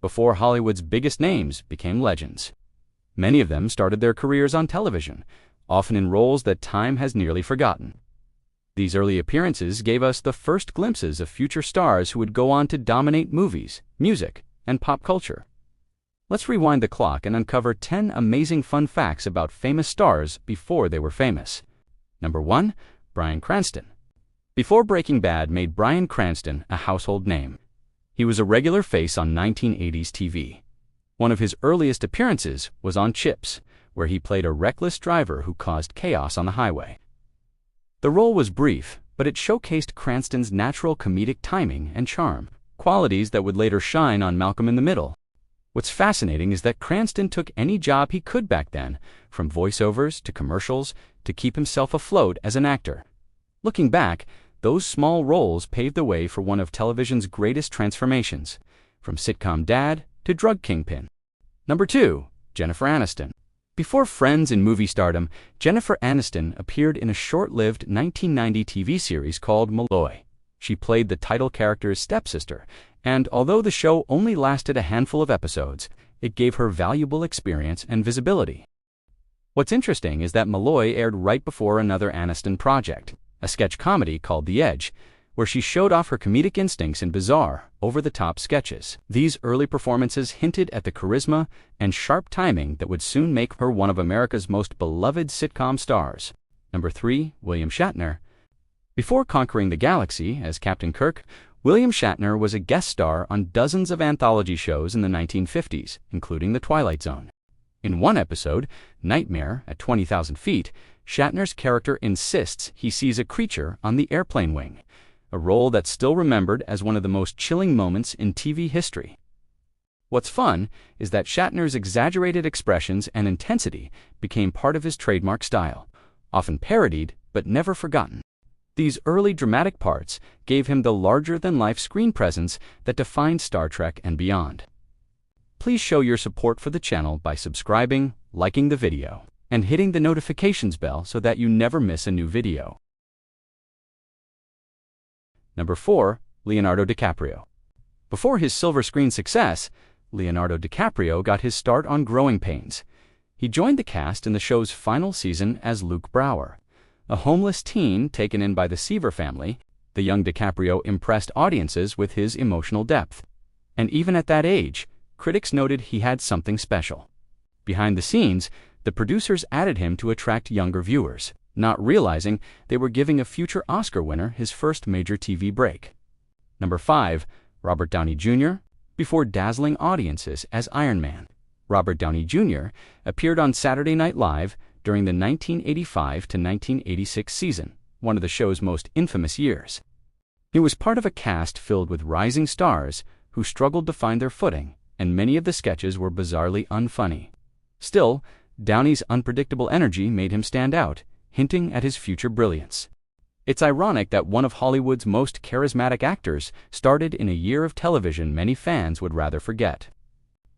before Hollywood's biggest names became legends. Many of them started their careers on television, often in roles that time has nearly forgotten. These early appearances gave us the first glimpses of future stars who would go on to dominate movies, music, and pop culture. Let's rewind the clock and uncover 10 amazing fun facts about famous stars before they were famous. Number 1. Bryan Cranston. Before Breaking Bad made Bryan Cranston a household name, he was a regular face on 1980s TV. One of his earliest appearances was on Chips, where he played a reckless driver who caused chaos on the highway. The role was brief, but it showcased Cranston's natural comedic timing and charm, qualities that would later shine on Malcolm in the Middle. What's fascinating is that Cranston took any job he could back then, from voiceovers to commercials, to keep himself afloat as an actor. Looking back, those small roles paved the way for one of television's greatest transformations, from sitcom dad to drug kingpin. Number 2. Jennifer Aniston. Before Friends and movie stardom, Jennifer Aniston appeared in a short-lived 1990 TV series called Molloy. She played the title character's stepsister, and although the show only lasted a handful of episodes, it gave her valuable experience and visibility. What's interesting is that Molloy aired right before another Aniston project, a sketch comedy called The Edge, where she showed off her comedic instincts in bizarre, over-the-top sketches. These early performances hinted at the charisma and sharp timing that would soon make her one of America's most beloved sitcom stars. Number 3. William Shatner. Before conquering the galaxy as Captain Kirk, William Shatner was a guest star on dozens of anthology shows in the 1950s, including The Twilight Zone. In one episode, Nightmare at 20,000 Feet, Shatner's character insists he sees a creature on the airplane wing, a role that's still remembered as one of the most chilling moments in TV history. What's fun is that Shatner's exaggerated expressions and intensity became part of his trademark style, often parodied but never forgotten. These early dramatic parts gave him the larger-than-life screen presence that defined Star Trek and beyond. Please show your support for the channel by subscribing, liking the video, and hitting the notifications bell so that you never miss a new video. Number 4. Leonardo DiCaprio. Before his silver screen success, Leonardo DiCaprio got his start on Growing Pains. He joined the cast in the show's final season as Luke Brower. A homeless teen taken in by the Seaver family, the young DiCaprio impressed audiences with his emotional depth. And even at that age, critics noted he had something special. Behind the scenes, the producers added him to attract younger viewers, not realizing they were giving a future Oscar winner his first major TV break. Number 5. Robert Downey Jr. Before dazzling audiences as Iron Man, Robert Downey Jr. appeared on Saturday Night Live during the 1985 to 1986 season, one of the show's most infamous years. He was part of a cast filled with rising stars who struggled to find their footing, and many of the sketches were bizarrely unfunny. Still, Downey's unpredictable energy made him stand out, hinting at his future brilliance. It's ironic that one of Hollywood's most charismatic actors started in a year of television many fans would rather forget.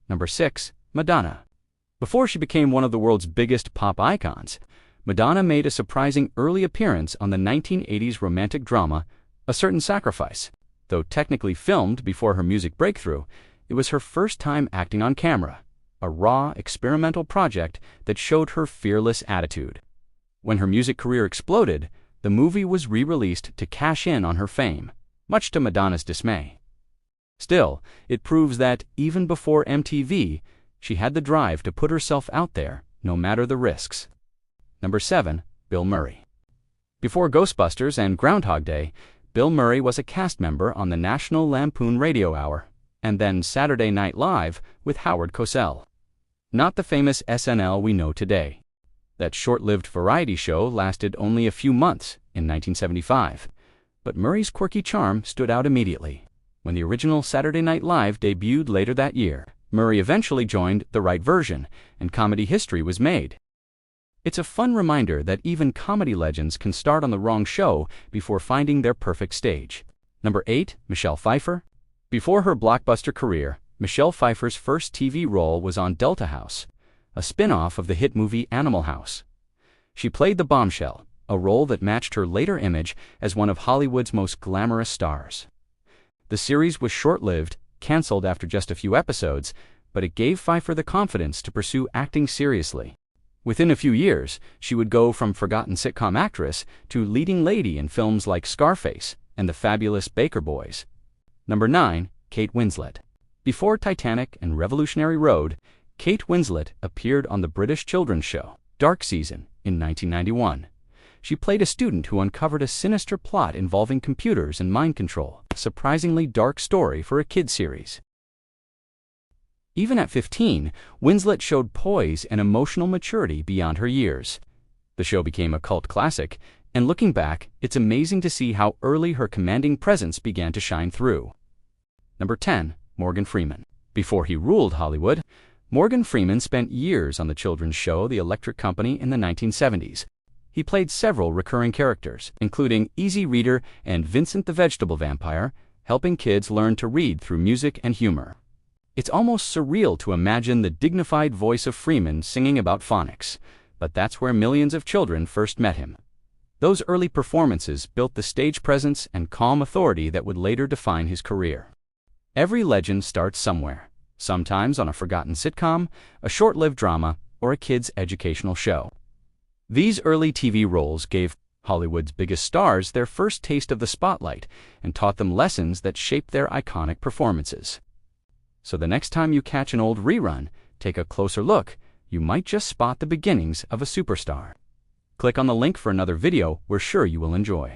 Number 6. Madonna. Before she became one of the world's biggest pop icons, Madonna made a surprising early appearance on the 1980s romantic drama A Certain Sacrifice. Though technically filmed before her music breakthrough, it was her first time acting on camera, a raw, experimental project that showed her fearless attitude. When her music career exploded, the movie was re-released to cash in on her fame, much to Madonna's dismay. Still, it proves that, even before MTV, she had the drive to put herself out there, no matter the risks. Number 7. Bill Murray. Before Ghostbusters and Groundhog Day, Bill Murray was a cast member on the National Lampoon Radio Hour, and then Saturday Night Live with Howard Cosell. Not the famous SNL we know today. That short-lived variety show lasted only a few months in 1975, but Murray's quirky charm stood out immediately. When the original Saturday Night Live debuted later that year, Murray eventually joined The Right Version, and comedy history was made. It's a fun reminder that even comedy legends can start on the wrong show before finding their perfect stage. Number 8. Michelle Pfeiffer. Before her blockbuster career, Michelle Pfeiffer's first TV role was on Delta House, a spin-off of the hit movie Animal House. She played the bombshell, a role that matched her later image as one of Hollywood's most glamorous stars. The series was short-lived, canceled after just a few episodes, but it gave Pfeiffer the confidence to pursue acting seriously. Within a few years, she would go from forgotten sitcom actress to leading lady in films like Scarface and The Fabulous Baker Boys. Number 9. Kate Winslet. Before Titanic and Revolutionary Road, Kate Winslet appeared on the British children's show, Dark Season, in 1991. She played a student who uncovered a sinister plot involving computers and mind control, a surprisingly dark story for a kids' series. Even at 15, Winslet showed poise and emotional maturity beyond her years. The show became a cult classic, and looking back, it's amazing to see how early her commanding presence began to shine through. Number 10. Morgan Freeman. Before he ruled Hollywood, Morgan Freeman spent years on the children's show The Electric Company in the 1970s. He played several recurring characters, including Easy Reader and Vincent the Vegetable Vampire, helping kids learn to read through music and humor. It's almost surreal to imagine the dignified voice of Freeman singing about phonics, but that's where millions of children first met him. Those early performances built the stage presence and calm authority that would later define his career. Every legend starts somewhere, sometimes on a forgotten sitcom, a short-lived drama, or a kid's educational show. These early TV roles gave Hollywood's biggest stars their first taste of the spotlight and taught them lessons that shaped their iconic performances. So the next time you catch an old rerun, take a closer look. You might just spot the beginnings of a superstar. Click on the link for another video we're sure you will enjoy.